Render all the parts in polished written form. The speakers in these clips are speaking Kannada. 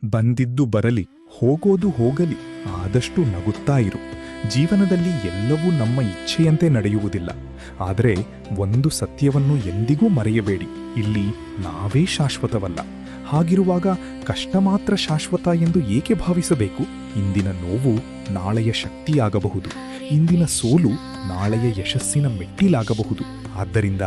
ಬಂದಿದ್ದು ಬರಲಿ, ಹೋಗೋದು ಹೋಗಲಿ, ಆದಷ್ಟು ನಗುತ್ತಾ ಇರು. ಜೀವನದಲ್ಲಿ ಎಲ್ಲವೂ ನಮ್ಮ ಇಚ್ಛೆಯಂತೆ ನಡೆಯುವುದಿಲ್ಲ. ಆದರೆ ಒಂದು ಸತ್ಯವನ್ನು ಎಂದಿಗೂ ಮರೆಯಬೇಡಿ, ಇಲ್ಲಿ ನಾವೇ ಶಾಶ್ವತವಲ್ಲ. ಹಾಗಿರುವಾಗ ಕಷ್ಟ ಮಾತ್ರ ಶಾಶ್ವತ ಎಂದು ಏಕೆ ಭಾವಿಸಬೇಕು? ಇಂದಿನ ನೋವು ನಾಳೆಯ ಶಕ್ತಿಯಾಗಬಹುದು, ಇಂದಿನ ಸೋಲು ನಾಳೆಯ ಯಶಸ್ಸಿನ ಮೆಟ್ಟಿಲಾಗಬಹುದು. ಆದ್ದರಿಂದ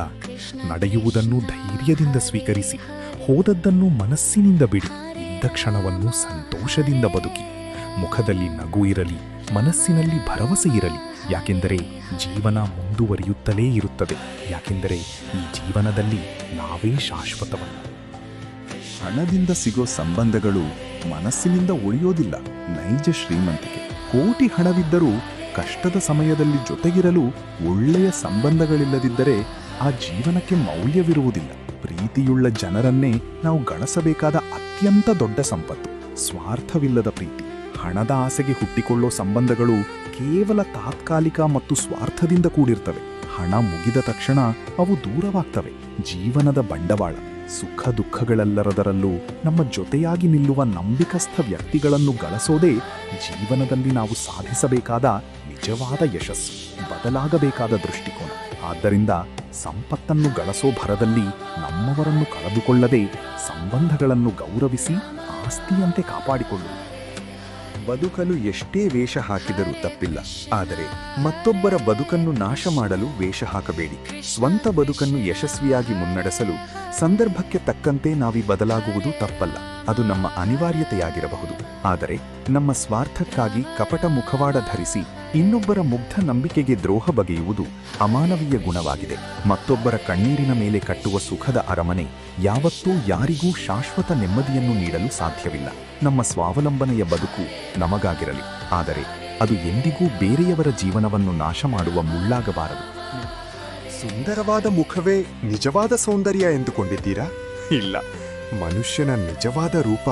ನಡೆಯುವುದನ್ನು ಧೈರ್ಯದಿಂದ ಸ್ವೀಕರಿಸಿ, ಹೋದದ್ದನ್ನು ಮನಸ್ಸಿನಿಂದ ಬಿಡಿ, ಇದ್ದ ಕ್ಷಣವನ್ನು ಸಂತೋಷದಿಂದ ಬದುಕಿ. ಮುಖದಲ್ಲಿ ನಗು ಇರಲಿ, ಮನಸ್ಸಿನಲ್ಲಿ ಭರವಸೆ ಇರಲಿ. ಯಾಕೆಂದರೆ ಜೀವನ ಮುಂದುವರಿಯುತ್ತಲೇ ಇರುತ್ತದೆ. ಯಾಕೆಂದರೆ ಈ ಜೀವನದಲ್ಲಿ ನಾವೇ ಶಾಶ್ವತವಲ್ಲ. ಹಣದಿಂದ ಸಿಗೋ ಸಂಬಂಧಗಳು ಮನಸ್ಸಿನಿಂದ ಉಳಿಯೋದಿಲ್ಲ. ನೈಜ ಶ್ರೀಮಂತಿಕೆ. ಕೋಟಿ ಹಣವಿದ್ದರೂ ಕಷ್ಟದ ಸಮಯದಲ್ಲಿ ಜೊತೆಗಿರಲು ಒಳ್ಳೆಯ ಸಂಬಂಧಗಳಿಲ್ಲದಿದ್ದರೆ ಆ ಜೀವನಕ್ಕೆ ಮೌಲ್ಯವಿರುವುದಿಲ್ಲ. ಪ್ರೀತಿಯುಳ್ಳ ಜನರನ್ನೇ ನಾವು ಗಳಿಸಬೇಕಾದ ಅತ್ಯಂತ ದೊಡ್ಡ ಸಂಪತ್ತು. ಸ್ವಾರ್ಥವಿಲ್ಲದ ಪ್ರೀತಿ. ಹಣದ ಆಸೆಗೆ ಹುಟ್ಟಿಕೊಳ್ಳೋ ಸಂಬಂಧಗಳು ಕೇವಲ ತಾತ್ಕಾಲಿಕ ಮತ್ತು ಸ್ವಾರ್ಥದಿಂದ ಕೂಡಿರ್ತವೆ. ಹಣ ಮುಗಿದ ತಕ್ಷಣ ಅವು ದೂರವಾಗ್ತವೆ. ಜೀವನದ ಬಂಡವಾಳ, ಸುಖ ದುಃಖಗಳೆಲ್ಲರದರಲ್ಲೂ ನಮ್ಮ ಜೊತೆಯಾಗಿ ನಿಲ್ಲುವ ನಂಬಿಕಸ್ಥ ವ್ಯಕ್ತಿಗಳನ್ನು ಗಳಿಸೋದೇ ಜೀವನದಲ್ಲಿ ನಾವು ಸಾಧಿಸಬೇಕಾದ ನಿಜವಾದ ಯಶಸ್ಸು, ಬದಲಾಗಬೇಕಾದ ದೃಷ್ಟಿಕೋನ. ಆದ್ದರಿಂದ ಸಂಪತ್ತನ್ನು ಗಳಿಸೋ ಭರದಲ್ಲಿ ನಮ್ಮವರನ್ನು ಕಳೆದುಕೊಳ್ಳದೆ ಸಂಬಂಧಗಳನ್ನು ಗೌರವಿಸಿ ಆಸ್ತಿಯಂತೆ ಕಾಪಾಡಿಕೊಳ್ಳು. ಬದುಕಲು ಎಷ್ಟೇ ವೇಷ ಹಾಕಿದರೂ ತಪ್ಪಿಲ್ಲ. ಆದರೆ ಮತ್ತೊಬ್ಬರ ಬದುಕನ್ನು ನಾಶ ಮಾಡಲು ವೇಷ ಹಾಕಬೇಡಿ. ಸ್ವಂತ ಬದುಕನ್ನು ಯಶಸ್ವಿಯಾಗಿ ಮುನ್ನಡೆಸಲು ಸಂದರ್ಭಕ್ಕೆ ತಕ್ಕಂತೆ ನಾವಿ ಬದಲಾಗುವುದು ತಪ್ಪಲ್ಲ. ಅದು ನಮ್ಮ ಅನಿವಾರ್ಯತೆಯಾಗಿರಬಹುದು. ಆದರೆ ನಮ್ಮ ಸ್ವಾರ್ಥಕ್ಕಾಗಿ ಕಪಟ ಮುಖವಾಡ ಧರಿಸಿ ಇನ್ನೊಬ್ಬರ ಮುಗ್ಧ ನಂಬಿಕೆಗೆ ದ್ರೋಹ ಬಗೆಯುವುದು ಅಮಾನವೀಯ ಗುಣವಾಗಿದೆ. ಮತ್ತೊಬ್ಬರ ಕಣ್ಣೀರಿನ ಮೇಲೆ ಕಟ್ಟುವ ಸುಖದ ಅರಮನೆ ಯಾವತ್ತೂ ಯಾರಿಗೂ ಶಾಶ್ವತ ನೆಮ್ಮದಿಯನ್ನು ನೀಡಲು ಸಾಧ್ಯವಿಲ್ಲ. ನಮ್ಮ ಸ್ವಾವಲಂಬನೆಯ ಬದುಕು ನಮಗಾಗಿರಲಿ, ಆದರೆ ಅದು ಎಂದಿಗೂ ಬೇರೆಯವರ ಜೀವನವನ್ನು ನಾಶ ಮಾಡುವ ಮುಳ್ಳಾಗಬಾರದು. ಸುಂದರವಾದ ಮುಖವೇ ನಿಜವಾದ ಸೌಂದರ್ಯ ಎಂದುಕೊಂಡಿದ್ದೀರಾ? ಇಲ್ಲ. ಮನುಷ್ಯನ ನಿಜವಾದ ರೂಪ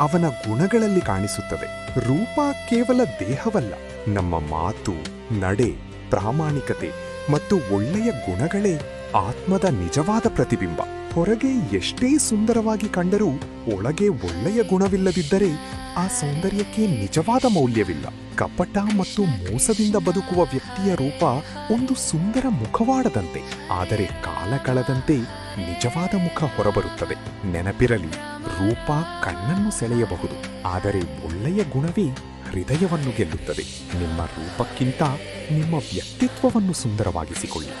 ಅವನ ಗುಣಗಳಲ್ಲಿ ಕಾಣಿಸುತ್ತದೆ. ರೂಪ ಕೇವಲ ದೇಹವಲ್ಲ, ನಮ್ಮ ಮಾತು, ನಡೆ, ಪ್ರಾಮಾಣಿಕತೆ ಮತ್ತು ಒಳ್ಳೆಯ ಗುಣಗಳೇ ಆತ್ಮದ ನಿಜವಾದ ಪ್ರತಿಬಿಂಬ. ಹೊರಗೆ ಎಷ್ಟೇ ಸುಂದರವಾಗಿ ಕಂಡರೂ ಒಳಗೆ ಒಳ್ಳೆಯ ಗುಣವಿಲ್ಲದಿದ್ದರೆ ಆ ಸೌಂದರ್ಯಕ್ಕೆ ನಿಜವಾದ ಮೌಲ್ಯವಿಲ್ಲ. ಕಪಟ ಮತ್ತು ಮೋಸದಿಂದ ಬದುಕುವ ವ್ಯಕ್ತಿಯ ರೂಪ ಒಂದು ಸುಂದರ ಮುಖವಾಡದಂತೆ, ಆದರೆ ಕಾಲ ಕಳೆದಂತೆ ನಿಜವಾದ ಮುಖ ಹೊರಬರುತ್ತದೆ. ನೆನಪಿರಲಿ, ರೂಪ ಕಣ್ಣನ್ನು ಸೆಳೆಯಬಹುದು, ಆದರೆ ಒಳ್ಳೆಯ ಗುಣವೇ ಹೃದಯವನ್ನು ಗೆಲ್ಲುತ್ತದೆ. ನಿಮ್ಮ ರೂಪಕ್ಕಿಂತ ನಿಮ್ಮ ವ್ಯಕ್ತಿತ್ವವನ್ನು ಸುಂದರವಾಗಿಸಿಕೊಳ್ಳಿ.